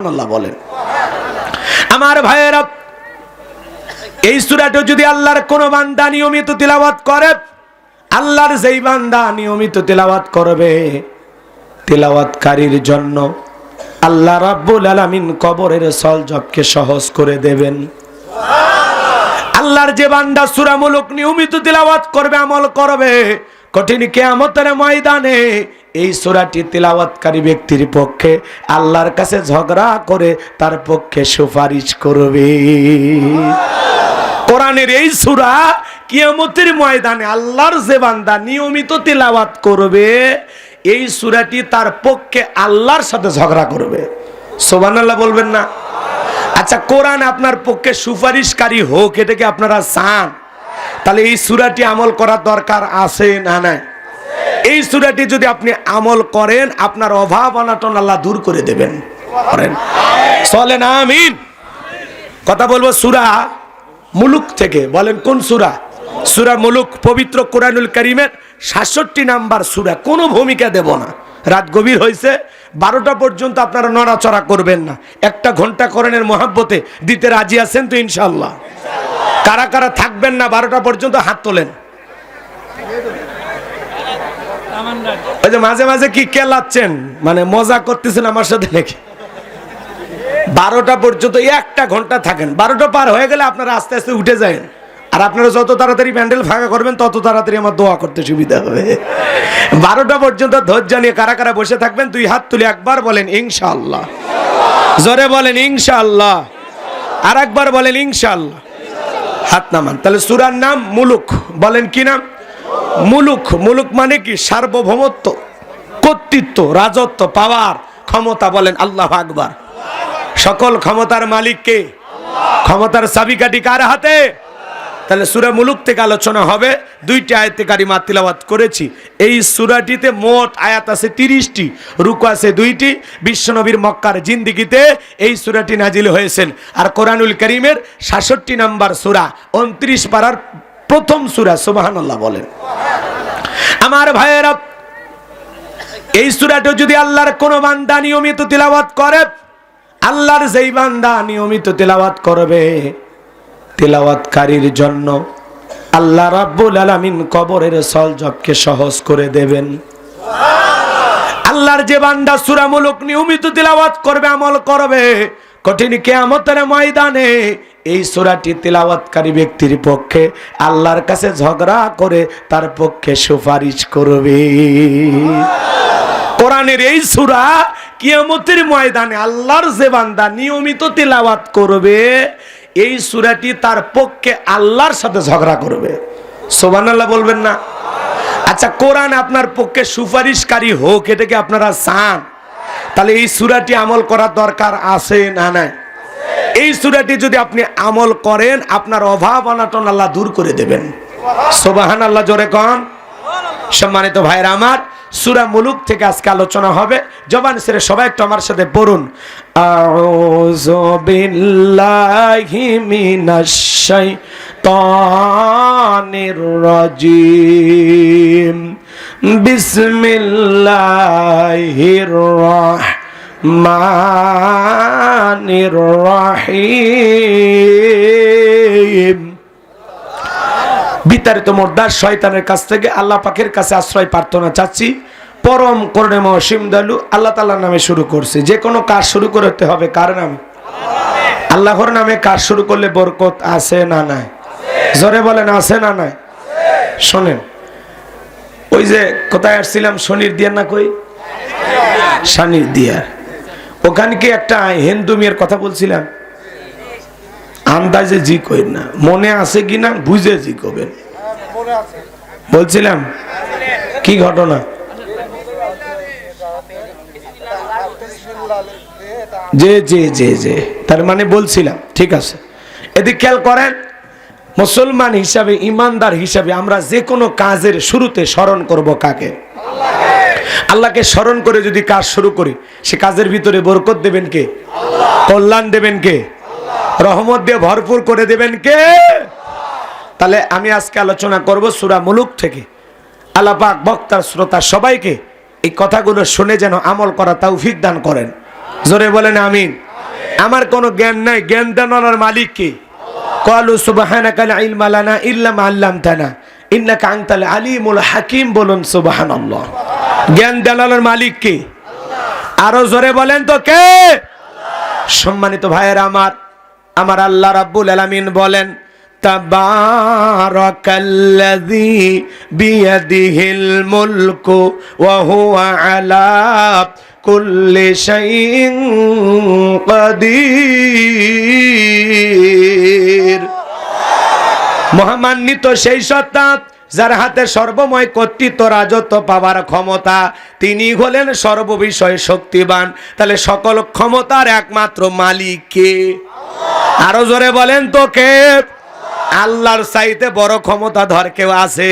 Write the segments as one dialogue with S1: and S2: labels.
S1: আল্লাহ বলেন। আমার ভাইয়েরা, এই সূরাটা যদি আল্লাহর কোন বান্দা নিয়মিত তিলাওয়াত করে, আল্লাহর যেই বান্দা নিয়মিত তিলাওয়াত করবে, তিলাওয়াতকারীর জন্য আল্লাহ রাব্বুল আলামিন কবরের সলজবকে সহজ করে দেবেন। আল্লাহর যে বান্দা সূরা মুলুক নিয়মিত তিলাওয়াত করবে, আমল করবে, কঠিন কিয়ামতের ময়দানে এই সূরাটি তিলাওয়াতকারী ব্যক্তির পক্ষে আল্লাহর কাছে ঝগড়া করে তার পক্ষে সুপারিশ করবে। কোরআনের এই সূরা কিয়ামতের ময়দানে আল্লাহর যে বান্দা নিয়মিত তিলাওয়াত করবে, এই সূরাটি তার পক্ষে আল্লাহর সাথে ঝগড়া করবে। সুবহানাল্লাহ বলবেন না? আচ্ছা, কোরআন আপনার পক্ষে সুপারিশকারী হোক, এটা কি আপনারা চান? তাহলে এই সূরাটি আমল করার দরকার আছে না নাই? এই সূরাটি যদি আপনি আমল করেন, আপনার অভাব অনাটন আল্লাহ দূর করে দেবেন। করেন, চলেন আমিন। কথা বলবো সূরা মুলুক থেকে। বলেন কোন সূরা? সূরা মুলুক। পবিত্র কোরআনুল কারীমের ৬৭ নাম্বার সূরা। কোনো ভূমিকা দেব না। রাত গভীর হয়েছে, 12টা পর্যন্ত আপনারা নড়াচড়া করবেন না। 1 ঘন্টা কোরআনের মহব্বতে দিতে রাজি আছেন তো ইনশাআল্লাহ? কারা কারা থাকবেন না 12টা পর্যন্ত হাত তোলেন। ওই যে মাঝে মাঝে কি কেলাচ্ছেন, মানে মজা করতেছেন আমার সাথে নাকি? 12টা পর্যন্ত 1 ঘন্টা থাকেন। 12টা পার হয়ে গেলে আপনারা আস্তে আস্তে উঠে যায়। আর আপনারা যত তাড়াতাড়ি প্যান্ডেল ফাঁকা করবেন, তত তাড়াতাড়ি আমার দোয়া করতে সুবিধা হবে। 12টা পর্যন্ত ধৈর্য নিয়ে কারা কারা বসে থাকবেন, 2 হাত তুলে একবার বলেন ইনশাআল্লাহ। জোরে বলেন ইনশাআল্লাহ। আর একবার বলেন ইনশাআল্লাহ। হাত নামান। তাহলে সূরার নাম মুলুক। বলেন কি নাম? মুলুক। মুলুক মানে কি? সার্বভৌমত্ব, কর্তৃত্ব, রাজত্ব, পাওয়ার, ক্ষমতা। বলেন আল্লাহু আকবার। সকল ক্ষমতার মালিক কে? ক্ষমতার চাবিকাঠি কার হাতে? তাহলে সূরা মুলুক থেকে আলোচনা হবে। 2টি আয়াতে কারিমা তিলাওয়াত করেছি। এই সূরাটিতে মোট আয়াত আছে 30টি, রুকু আছে 2টি। বিশ্বনবীর মক্কার জিন্দেগিতে এই সূরাটি নাজিল হয়েছেন। আর কোরআনুল কারীমের ৬৭ নাম্বার সূরা, 29 পারার প্রথম সূরা। সুবহানাল্লাহ বলেন। আমার ভাইয়েরা, এই সূরাটা যদি আল্লাহর কোন বান্দা নিয়মিত তিলাওয়াত করে, আল্লাহর যেই বান্দা নিয়মিত তিলাওয়াত করবে, তিলাওয়াতকারীর জন্য আল্লাহ রাব্বুল আলামিন কবরের সলজবকে সহজ করে দেবেন। আল্লাহর যে বান্দা সূরা মুলুক নিয়মিত তিলাওয়াত করবে, আমল করবে, কঠিন কিয়ামতের ময়দানে এই সূরাটি তিলাওয়াতকারী ব্যক্তির পক্ষে আল্লাহর কাছে ঝগড়া করে তার পক্ষে সুপারিশ করবে। কোরআনের এই সূরা কিয়ামতের ময়দানে আল্লাহর যে বান্দা নিয়মিত তিলাওয়াত করবে, এই সূরাটি তার পক্ষে আল্লাহর সাথে ঝগড়া করবে। সুবহানাল্লাহ বলবেন না? আচ্ছা, কোরআন আপনার পক্ষে সুপারিশকারী হোক, এটা কি আপনারা চান? তাহলে এই সূরাটি আমল করার দরকার আছে না নাই? এই সূরাটি যদি আপনি আমল করেন, আপনার অভাব অনাটন আল্লাহ দূর করে দেবেন। সুবহানাল্লাহ জোরে কোন। সম্মানিত ভাইরা আমার, সূরা মুলুক থেকে আজকে আলোচনা হবে। জবান ছেড়ে সবাই একটু আমার সাথে পড়ুন। আউযু বিল্লাহি মিনাশ শাইতানির রাজিম। বিসমিল্লাহির রাহমানির রাহিম। বিতাড়িত মোর্দার শয়তানের কাছ থেকে আল্লাহ পাকের কাছে আশ্রয় প্রার্থনা চাচ্ছি। পরম করুণাময় অসীম দয়ালু আল্লাহ তাআলার নামে শুরু করছি। যে কোনো কাজ শুরু করতে হবে কার নামে? আল্লাহর নামে। কাজ শুরু করলে বরকত আছে না নাই? জোরে বলেন আছে না নাই? শোনেন, ওই যে কোথায় আসছিলাম, শনির দিয়া না কই? শানির দিয়া। ওখানে কি একটা হিন্দু মেয়ের কথা বলছিলাম? আন্দাজে জি কই না, মনে আছে কিনা বুঝে জি করবেন। বলছিলাম কি ঘটনা? যে যে যে যে তার মানে বলছিলাম, ঠিক আছে। এদিকে খেয়াল করেন, মুসলমান হিসাবে, ইমানদার হিসাবে আমরা যে কোনো কাজের শুরুতে স্মরণ করব কাকে? আল্লাহকে স্মরণ করে যদি কাজ শুরু করি, সে কাজের ভিতরে বরকত দেবেন কে? কল্যাণ দেবেন কে? রহমত দিয়ে ভরপুর করে দেবেন কে? তাহলে আমি আজকে আলোচনা করব সূরা মুলুক থেকে। আল্লাহ পাক বক্তার শ্রোতা সবাইকে এই কথাগুলো শুনে যেন আমল করা তৌফিক দান করেন। জোরে বলেন আমিন। আমার কোনো জ্ঞান নাই, জ্ঞান দেওয়ার মালিক কে? ক্বালু সুবহানাকা লা ইলমা লানা ইল্লা মা আল্লামতানা ইন্নাকা আনতাল আলিমুল হাকিম। বলুন সুবহানাল্লাহ। জ্ঞান দেওয়ার মালিক কে? আরো জোরে বলেন তো কে? সম্মানিত ভাইয়েরা আমার আল্লাহ রাব্বুল আলামিন বলেন, তাবারাকাল্লাযী বিয়াদিহিল মুলকু ওয়া হুয়া আলা কুল্লি শাইইন কাদির। মহামান্বিত সেই সত্তা যার হাতে সর্বময় কর্তৃত্ব রাজত্ব পাওয়ার ক্ষমতা, তিনি হলেন সর্ববিষয়ে শক্তিবান। তাহলে সকল ক্ষমতার একমাত্র মালিক কে? আরো জোরে বলেন তো কে? আল্লাহর চাইতে বড় ক্ষমতাধর কেউ আছে?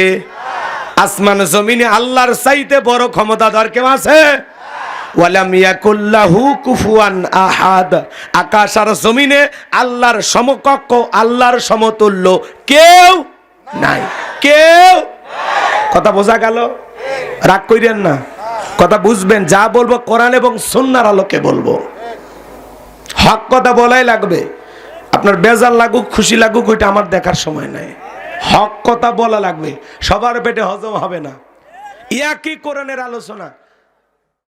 S1: আসমান জমিনে আল্লাহর চাইতে বড় ক্ষমতাধর কেউ আছে? ওয়ালাম ইয়াকুল্লাহু কুফুয়ান আহাদ। আকাশ আর জমিনে আল্লাহর সমকক্ষ, আল্লাহর সমতুল্য কেউ নাই, কেউ। কথা বোঝা গেল? রাগ কইরেন না, কথা বুঝবেন। যা বলবো কোরআন এবং সুন্নাহর আলোকে বলবো। হক কথা বলাই লাগবে। আপনার বেজার লাগুক খুশি লাগুক ওইটা আমার দেখার সময় নাই। হক কথা বলা লাগবে। সবার পেটে হজম হবে না। একই কোরআনের আলোচনা।